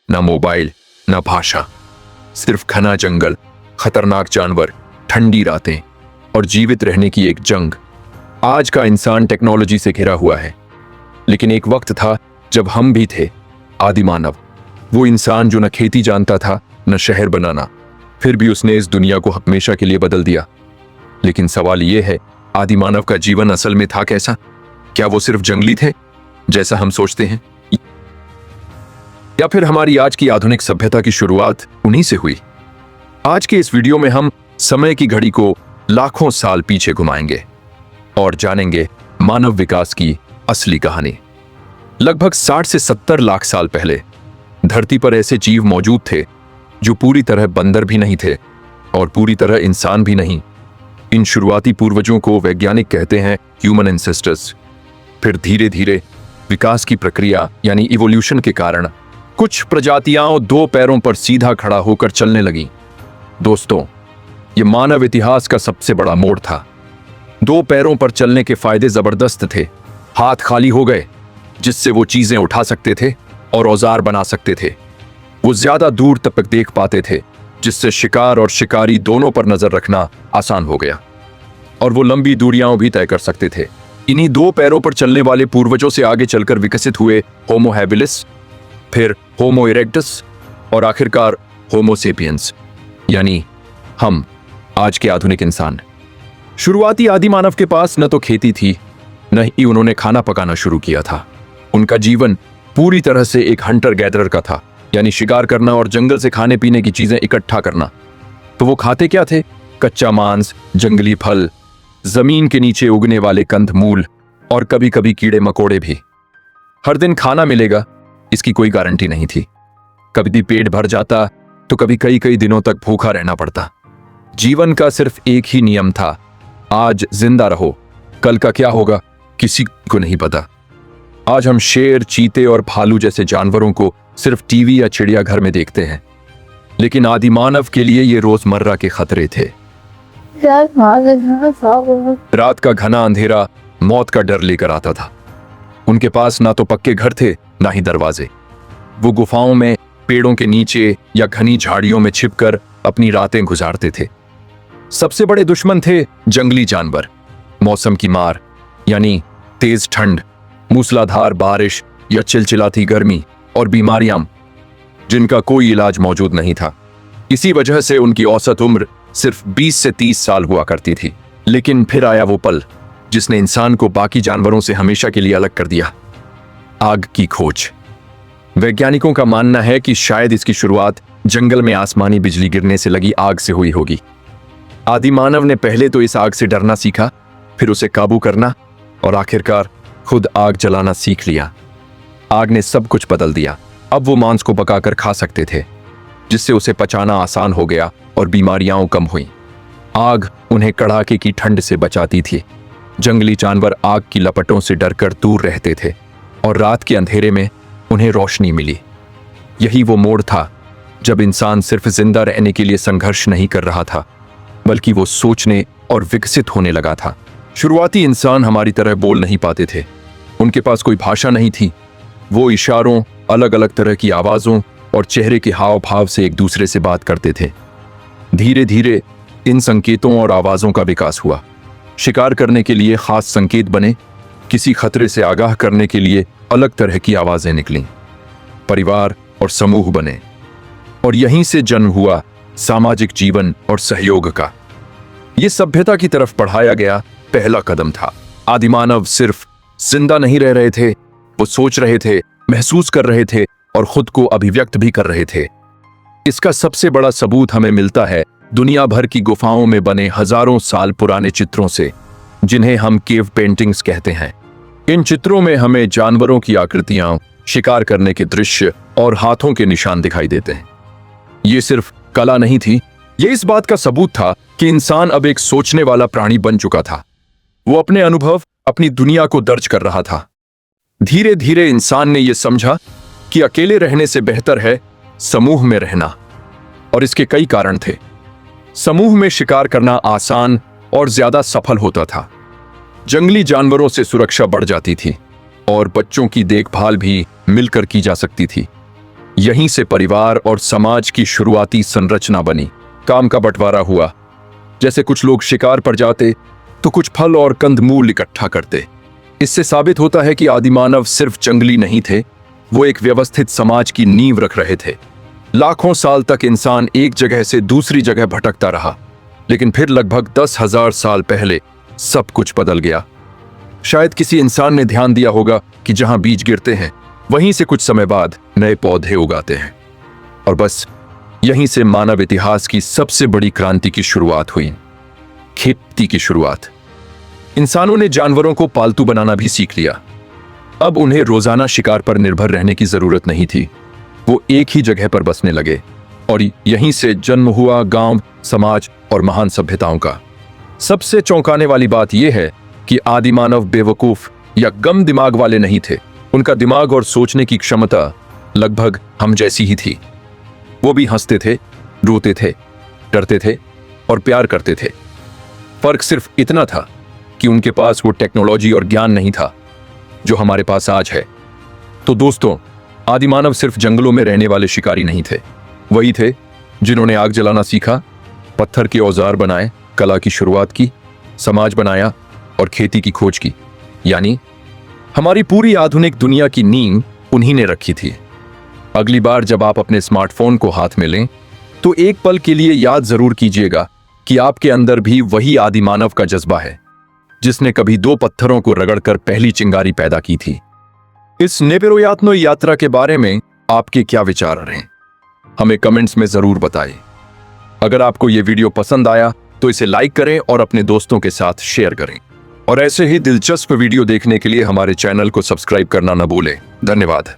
ना मोबाइल, ना भाषा, सिर्फ घना जंगल, खतरनाक जानवर, ठंडी रातें और जीवित रहने की एक जंग। आज का इंसान टेक्नोलॉजी से घिरा हुआ है, लेकिन एक वक्त था जब हम भी थे, आदि मानव। वो इंसान जो न खेती जानता था न शहर बनाना, फिर भी उसने इस दुनिया को हमेशा के लिए बदल दिया। लेकिन सवाल यह है, आदि मानव का जीवन असल में था कैसा? क्या वो सिर्फ जंगली थे जैसा हम सोचते हैं, या फिर हमारी आज की आधुनिक सभ्यता की शुरुआत उन्हीं से हुई? आज के इस वीडियो में हम समय की घड़ी को लाखों साल पीछे घुमाएंगे और जानेंगे मानव विकास की असली कहानी। लगभग 60 से 70 लाख साल पहले धरती पर ऐसे जीव मौजूद थे जो पूरी तरह बंदर भी नहीं थे और पूरी तरह इंसान भी नहीं। इन शुरुआती पूर्वजों को वैज्ञानिक कहते हैं ह्यूमन एंसेस्टर्स। फिर धीरे धीरे विकास की प्रक्रिया यानी इवोल्यूशन के कारण कुछ प्रजातियां 2 पैरों पर सीधा खड़ा होकर चलने लगीं। दोस्तों, ये मानव इतिहास का सबसे बड़ा मोड़ था। 2 पैरों पर चलने के फायदे जबरदस्त थे। हाथ खाली हो गए, जिससे वो चीजें उठा सकते थे और औजार बना सकते थे। वो ज्यादा दूर तक देख पाते थे, जिससे शिकार और शिकारी दोनों पर नजर रखना आसान हो गया। और वो लंबी दूरियां भी तय कर सकते थे। इन्हीं 2 पैरों पर चलने वाले पूर्वजों से आगे चलकर विकसित हुए होमो हैबिलिस, फिर होमो इरेक्टस और आखिरकार होमो सेपियंस, यानी हम, आज के आधुनिक इंसान। शुरुआती आदि मानव के पास न तो खेती थी, न ही उन्होंने खाना पकाना शुरू किया था। उनका जीवन पूरी तरह से एक हंटर गैदरर का था, यानी शिकार करना और जंगल से खाने पीने की चीजें इकट्ठा करना। तो वो खाते क्या थे? कच्चा मांस, जंगली फल, जमीन के नीचे उगने वाले कंद मूल और कभी कभी कीड़े मकोड़े भी। हर दिन खाना मिलेगा इसकी कोई गारंटी नहीं थी। कभी पेट भर जाता तो कभी कई कई दिनों तक भूखा रहना पड़ता। जीवन का सिर्फ एक ही नियम था, आज जिंदा रहो, कल का क्या होगा किसी को नहीं पता। आज हम शेर, चीते और भालू जैसे जानवरों को सिर्फ टीवी या चिड़ियाघर में देखते हैं, लेकिन आदि मानव के लिए ये रोजमर्रा के खतरे थे। रात का घना अंधेरा मौत का डर लेकर आता था। उनके पास ना तो पक्के घर थे, ना ही दरवाजे। वो गुफाओं में, पेड़ों के नीचे या घनी झाड़ियों में छिपकर अपनी रातें गुजारते थे। सबसे बड़े दुश्मन थे जंगली जानवर, मौसम की मार यानी तेज ठंड, मूसलाधार बारिश या चिलचिलाती गर्मी और बीमारियां जिनका कोई इलाज मौजूद नहीं था। इसी वजह से उनकी औसत उम्र सिर्फ 20 से 30 साल हुआ करती थी। लेकिन फिर आया वो पल जिसने इंसान को बाकी जानवरों से हमेशा के लिए अलग कर दिया, आग की खोज। वैज्ञानिकों का मानना है कि शायद इसकी शुरुआत जंगल में आसमानी बिजली गिरने से लगी आग से हुई होगी। आदि मानव ने पहले तो इस आग से डरना सीखा, फिर उसे काबू करना और आखिरकार खुद आग जलाना सीख लिया। आग ने सब कुछ बदल दिया। अब वो मांस को पकाकर खा सकते थे, जिससे उसे पचाना आसान हो गया और बीमारियां कम हुई। आग उन्हें कड़ाके की ठंड से बचाती थी। जंगली जानवर आग की लपटों से डरकर दूर रहते थे और रात के अंधेरे में उन्हें रोशनी मिली। यही वो मोड़ था जब इंसान सिर्फ जिंदा रहने के लिए संघर्ष नहीं कर रहा था, बल्कि वो सोचने और विकसित होने लगा था। शुरुआती इंसान हमारी तरह बोल नहीं पाते थे। उनके पास कोई भाषा नहीं थी। वो इशारों, अलग अलग तरह की आवाजों और चेहरे के हाव भाव से एक दूसरे से बात करते थे। धीरे धीरे इन संकेतों और आवाजों का विकास हुआ। शिकार करने के लिए खास संकेत बने, किसी खतरे से आगाह करने के लिए अलग तरह की आवाजें निकलीं। परिवार और समूह बने और यहीं से जन्म हुआ सामाजिक जीवन और सहयोग का। ये सभ्यता की तरफ बढ़ाया गया पहला कदम था। आदिमानव सिर्फ जिंदा नहीं रह रहे थे, वो सोच रहे थे, महसूस कर रहे थे और खुद को अभिव्यक्त भी कर रहे थे। इसका सबसे बड़ा सबूत हमें मिलता है दुनिया भर की गुफाओं में बने हजारों साल पुराने चित्रों से, जिन्हें हम केव पेंटिंग्स कहते हैं। इन चित्रों में हमें जानवरों की आकृतियां, शिकार करने के दृश्य और हाथों के निशान दिखाई देते हैं। ये सिर्फ कला नहीं थी, ये इस बात का सबूत था कि इंसान अब एक सोचने वाला प्राणी बन चुका था। वो अपने अनुभव, अपनी दुनिया को दर्ज कर रहा था। धीरे धीरे इंसान ने यह समझा कि अकेले रहने से बेहतर है समूह में रहना, और इसके कई कारण थे। समूह में शिकार करना आसान और ज्यादा सफल होता था। जंगली जानवरों से सुरक्षा बढ़ जाती थी और बच्चों की देखभाल भी मिलकर की जा सकती थी। यहीं से परिवार और समाज की शुरुआती संरचना बनी। काम का बंटवारा हुआ। जैसे कुछ लोग शिकार पर जाते तो कुछ फल और कंदमूल इकट्ठा करते। इससे साबित होता है कि आदिमानव सिर्फ जंगली नहीं थे, वो एक व्यवस्थित समाज की नींव रख रहे थे। लाखों साल तक इंसान एक जगह से दूसरी जगह भटकता रहा, लेकिन फिर लगभग 10,000 साल पहले सब कुछ बदल गया। शायद किसी इंसान ने ध्यान दिया होगा कि जहां बीज गिरते हैं वहीं से कुछ समय बाद नए पौधे उगाते हैं। और बस यहीं से मानव इतिहास की सबसे बड़ी क्रांति की शुरुआत हुई, खेती की शुरुआत। इंसानों ने जानवरों को पालतू बनाना भी सीख लिया। अब उन्हें रोजाना शिकार पर निर्भर रहने की जरूरत नहीं थी। वो एक ही जगह पर बसने लगे और यहीं से जन्म हुआ गांव, समाज और महान सभ्यताओं का। सबसे चौंकाने वाली बात यह है कि आदिमानव बेवकूफ या गम दिमाग वाले नहीं थे। उनका दिमाग और सोचने की क्षमता लगभग हम जैसी ही थी। वो भी हंसते थे, रोते थे, डरते थे और प्यार करते थे। फर्क सिर्फ इतना था कि उनके पास वो टेक्नोलॉजी और ज्ञान नहीं था जो हमारे पास आज है। तो दोस्तों, आदिमानव सिर्फ जंगलों में रहने वाले शिकारी नहीं थे। वही थे जिन्होंने आग जलाना सीखा, पत्थर के औजार बनाए, कला की शुरुआत की, समाज बनाया और खेती की खोज की। यानी हमारी पूरी आधुनिक दुनिया की नींव उन्हीं ने रखी थी। अगली बार जब आप अपने स्मार्टफोन को हाथ में लें तो एक पल के लिए याद जरूर कीजिएगा कि आपके अंदर भी वही आदिमानव का जज्बा है जिसने कभी दो पत्थरों को रगड़कर पहली चिंगारी पैदा की थी। इस नेपेरोयात्नो यात्रा के बारे में आपके क्या विचार हैं? हमें कमेंट्स में जरूर बताएं। अगर आपको यह वीडियो पसंद आया तो इसे लाइक करें और अपने दोस्तों के साथ शेयर करें। और ऐसे ही दिलचस्प वीडियो देखने के लिए हमारे चैनल को सब्सक्राइब करना न भूलें। धन्यवाद।